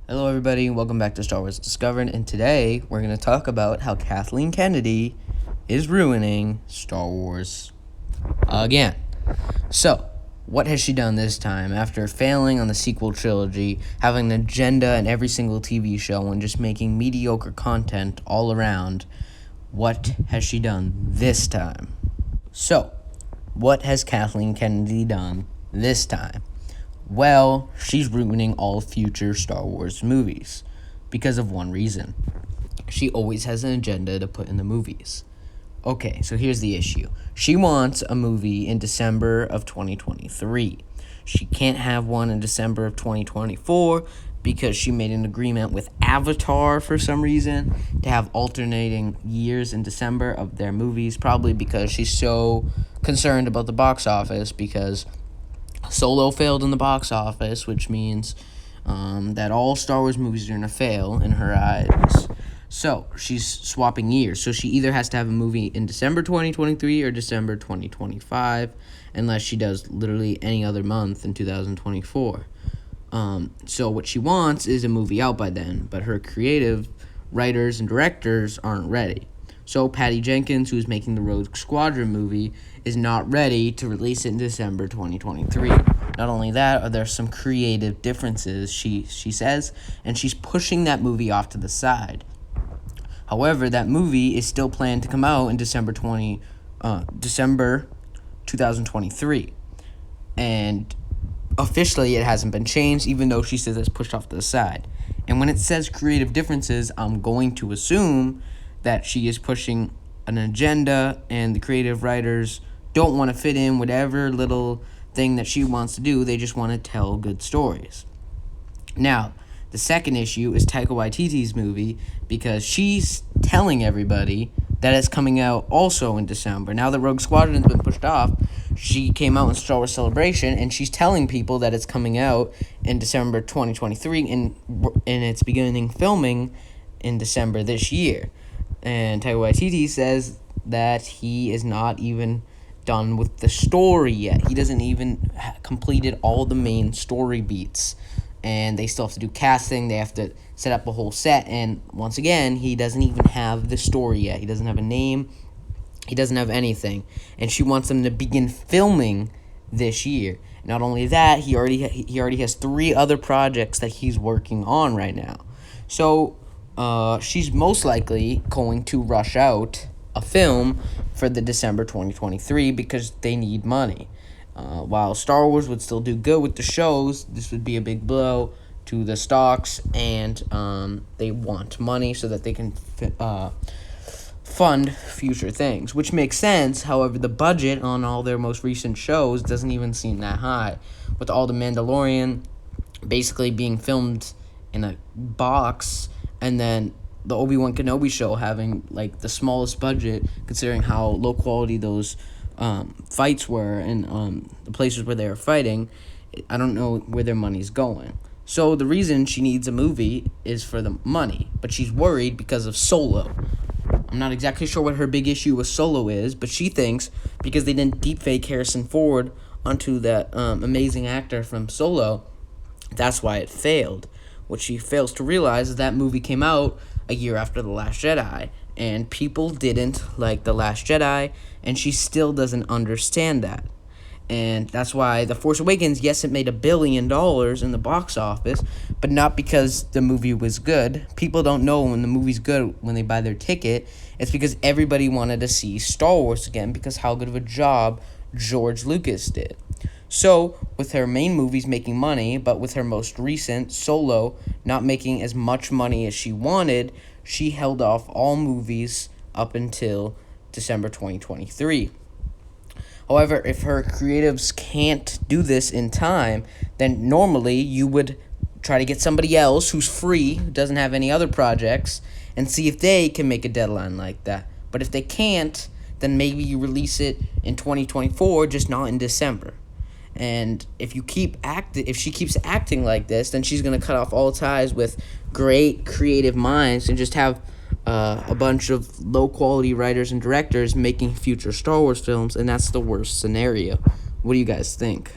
Hello, everybody, and welcome back to Star Wars Discovered. And today we're going to talk about how Kathleen Kennedy is ruining Star Wars again. So, what has she done this time? After failing on the sequel trilogy, having an agenda in every single TV show, and just making mediocre content all around, what has she done this time? So, what has Kathleen Kennedy done this time? Well, she's ruining all future Star Wars movies because of one reason. She always has an agenda to put in the movies. Okay, so here's the issue. She wants a movie in December of 2023. She can't have one in December of 2024 because she made an agreement with Avatar for some reason to have alternating years in December of their movies, probably because she's so concerned about the box office because Solo failed in the box office, which means that all Star Wars movies are going to fail in her eyes. So, she's swapping years. So, she either has to have a movie in December 2023 or December 2025, unless she does literally any other month in 2024. So, what she wants is a movie out by then, but her creative writers and directors aren't ready. So Patty Jenkins, who's making the Rogue Squadron movie, is not ready to release it in December 2023. Not only that, there some creative differences, she says, and she's pushing that movie off to the side. However, that movie is still planned to come out in December 2023. And officially it hasn't been changed, even though she says it's pushed off to the side. And when it says creative differences, I'm going to assume that she is pushing an agenda and the creative writers don't want to fit in whatever little thing that she wants to do. They just want to tell good stories. Now, the second issue is Taika Waititi's movie because she's telling everybody that it's coming out also in December. Now that Rogue Squadron has been pushed off, she came out in Star Wars Celebration and she's telling people that it's coming out in December 2023 and it's beginning filming in December this year. And Taika Waititi says that he is not even done with the story yet. He doesn't even completed all the main story beats. And they still have to do casting. They have to set up a whole set. And once again, he doesn't even have the story yet. He doesn't have a name. He doesn't have anything. And she wants him to begin filming this year. Not only that, he already has 3 other projects that he's working on right now. So she's most likely going to rush out a film for the December 2023 because they need money. While Star Wars would still do good with the shows, this would be a big blow to the stocks, and they want money so that they can fund future things, which makes sense. However, the budget on all their most recent shows doesn't even seem that high, with all the Mandalorian basically being filmed in a box, and then the Obi-Wan Kenobi show having like the smallest budget considering how low quality those fights were and the places where they were fighting. I don't know where their money's going. So the reason she needs a movie is for the money, but she's worried because of Solo. I'm not exactly sure what her big issue with Solo is, but she thinks because they didn't deepfake Harrison Ford onto that amazing actor from Solo, that's why it failed. What she fails to realize is that movie came out a year after The Last Jedi, and people didn't like The Last Jedi, and she still doesn't understand that. And that's why The Force Awakens, yes, it made $1 billion in the box office, but not because the movie was good. People don't know when the movie's good when they buy their ticket. It's because everybody wanted to see Star Wars again because how good of a job George Lucas did. So, with her main movies making money, but with her most recent, Solo, not making as much money as she wanted, she held off all movies up until December 2023. However, if her creatives can't do this in time, then normally you would try to get somebody else who's free, who doesn't have any other projects, and see if they can make a deadline like that. But if they can't, then maybe you release it in 2024, just not in December. And if she keeps acting like this, then she's going to cut off all ties with great creative minds and just have a bunch of low-quality writers and directors making future Star Wars films, and that's the worst scenario. What do you guys think?